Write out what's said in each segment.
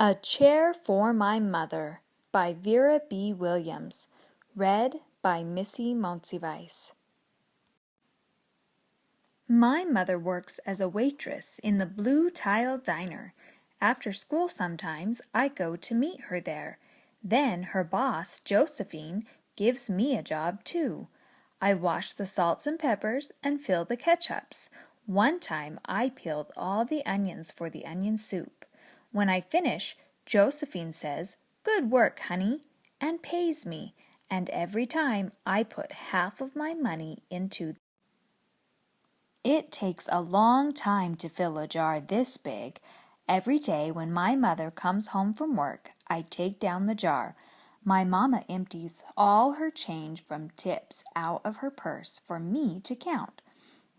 A Chair for My Mother by Vera B. Williams. Read by Missy Monsivice. My mother works as a waitress in the Blue Tile Diner. After school sometimes I go to meet her there. Then her boss, Josephine, gives me a job too. I wash the salts and peppers and fill the ketchups. One time I peeled all the onions for the onion soup. When I finish, Josephine says, "Good work, honey," and pays me, and every time I put half of my money into. It takes a long time to fill a jar this big. Every day when my mother comes home from work, I take down the jar. My mama empties all her change from tips out of her purse for me to count.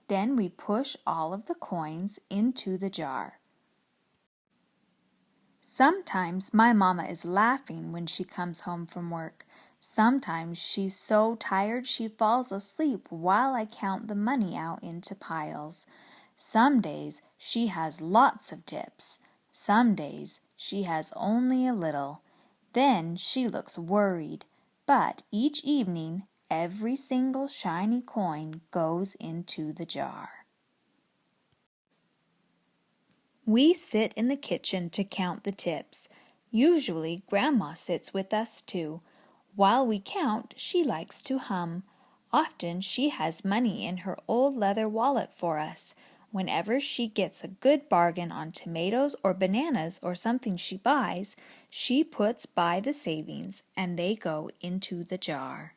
Then we push all of the coins into the jar. Sometimes my mama is laughing when she comes home from work. Sometimes she's so tired she falls asleep while I count the money out into piles. Some days she has lots of tips. Some days she has only a little. Then she looks worried. But each evening, every single shiny coin goes into the jar. We sit in the kitchen to count the tips. Usually Grandma sits with us too. While we count, she likes to hum. Often she has money in her old leather wallet for us. Whenever she gets a good bargain on tomatoes or bananas or something she buys, she puts by the savings and they go into the jar.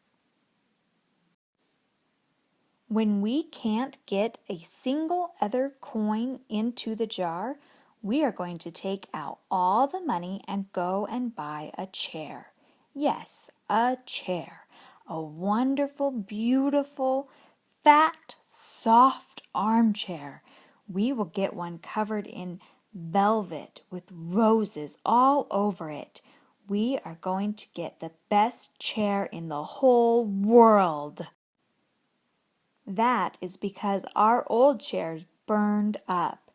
When we can't get a single other coin into the jar, we are going to take out all the money and go and buy a chair. Yes, a chair. A wonderful, beautiful, fat, soft armchair. We will get one covered in velvet with roses all over it. We are going to get the best chair in the whole world. That is because our old chairs burned up.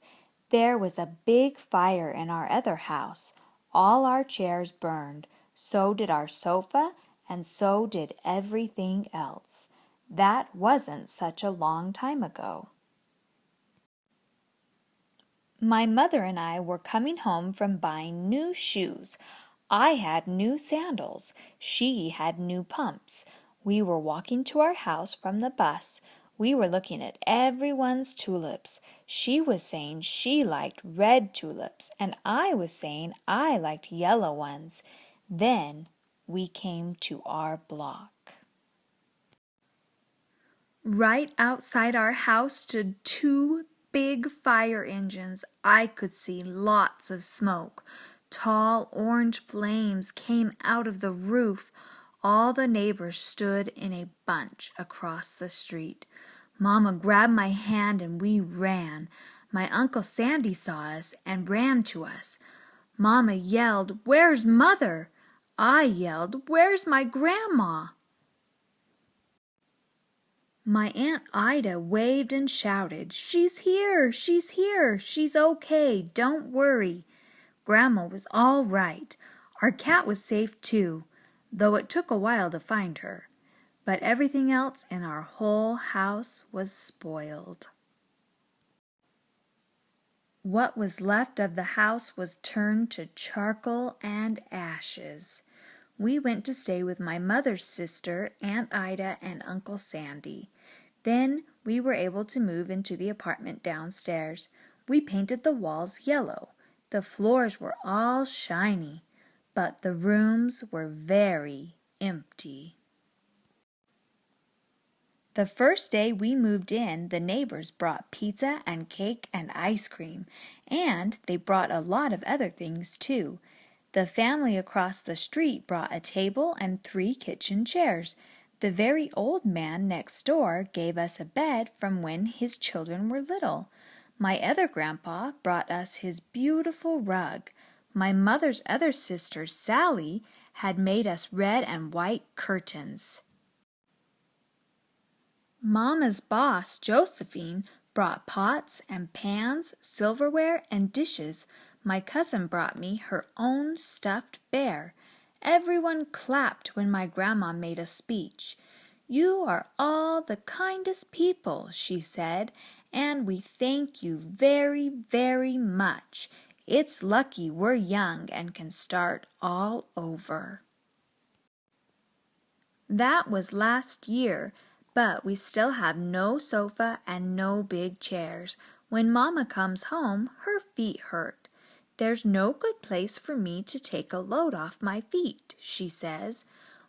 There was a big fire in our other house. All our chairs burned. So did our sofa, and so did everything else. That wasn't such a long time ago. My mother and I were coming home from buying new shoes. I had new sandals. She had new pumps. We were walking to our house from the bus. We were looking at everyone's tulips. She was saying she liked red tulips, and I was saying I liked yellow ones. Then we came to our block. Right outside our house stood two big fire engines. I could see lots of smoke. Tall orange flames came out of the roof. All the neighbors stood in a bunch across the street. Mama grabbed my hand and we ran. My Uncle Sandy saw us and ran to us. Mama yelled, "Where's Mother?" I yelled, "Where's my Grandma?" My Aunt Ida waved and shouted, "She's here! She's here! She's okay! Don't worry!" Grandma was all right. Our cat was safe too, though it took a while to find her. But everything else in our whole house was spoiled. What was left of the house was turned to charcoal and ashes. We went to stay with my mother's sister, Aunt Ida, and Uncle Sandy. Then we were able to move into the apartment downstairs. We painted the walls yellow. The floors were all shiny, but the rooms were very empty. The first day we moved in, the neighbors brought pizza and cake and ice cream, and they brought a lot of other things too. The family across the street brought a table and 3 kitchen chairs. The very old man next door gave us a bed from when his children were little. My other grandpa brought us his beautiful rug. My mother's other sister, Sally, had made us red and white curtains. Mama's boss, Josephine, brought pots and pans, silverware, and dishes. My cousin brought me her own stuffed bear. Everyone clapped when my grandma made a speech. You are all the kindest people, she said, and we thank you very, very much. It's lucky we're young and can start all over. That was last year, but we still have no sofa and no big chairs. When Mama comes home, her feet hurt. There's no good place for me to take a load off my feet, she says.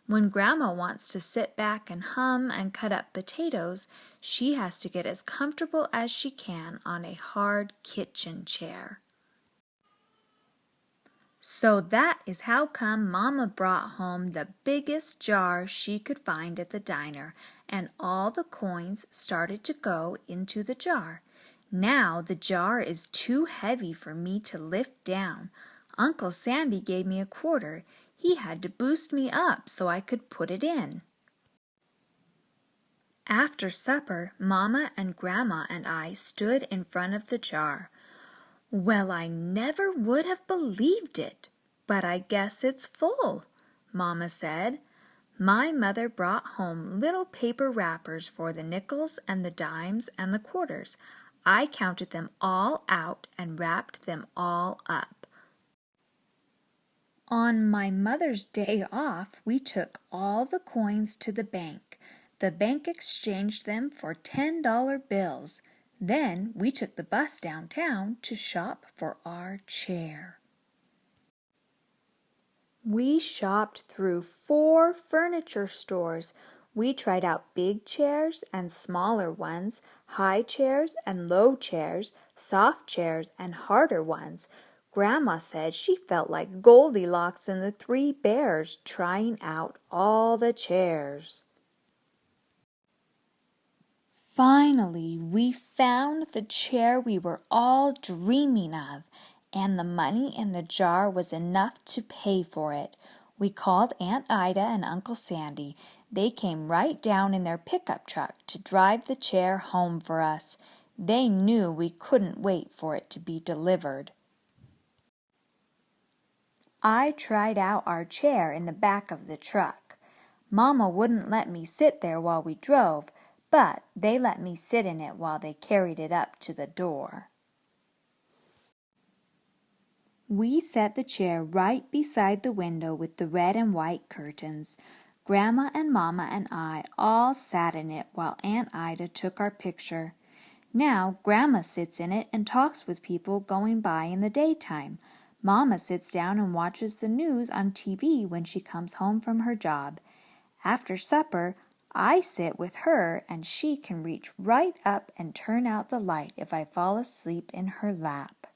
When Grandma wants to sit back and hum and cut up potatoes, she has to get as comfortable as she can on a hard kitchen chair. So that is how come Mama brought home the biggest jar she could find at the diner, and all the coins started to go into the jar. Now the jar is too heavy for me to lift down. Uncle Sandy gave me a quarter. He had to boost me up so I could put it in. After supper, Mama and Grandma and I stood in front of the jar. Well, I never would have believed it, but I guess it's full, Mama said. My mother brought home little paper wrappers for the nickels and the dimes and the quarters. I counted them all out and wrapped them all up. On my mother's day off, we took all the coins to the bank. The bank exchanged them for $10 bills. Then we took the bus downtown to shop for our chair. We shopped through 4 furniture stores. We tried out big chairs and smaller ones, high chairs and low chairs, soft chairs and harder ones. Grandma said she felt like Goldilocks and the 3 bears trying out all the chairs. Finally, we found the chair we were all dreaming of, and the money in the jar was enough to pay for it. We called Aunt Ida and Uncle Sandy. They came right down in their pickup truck to drive the chair home for us. They knew we couldn't wait for it to be delivered. I tried out our chair in the back of the truck. Mama wouldn't let me sit there while we drove, but they let me sit in it while they carried it up to the door. We set the chair right beside the window with the red and white curtains. Grandma and Mama and I all sat in it while Aunt Ida took our picture. Now Grandma sits in it and talks with people going by in the daytime. Mama sits down and watches the news on TV when she comes home from her job. After supper, I sit with her and she can reach right up and turn out the light if I fall asleep in her lap.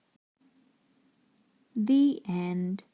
The end.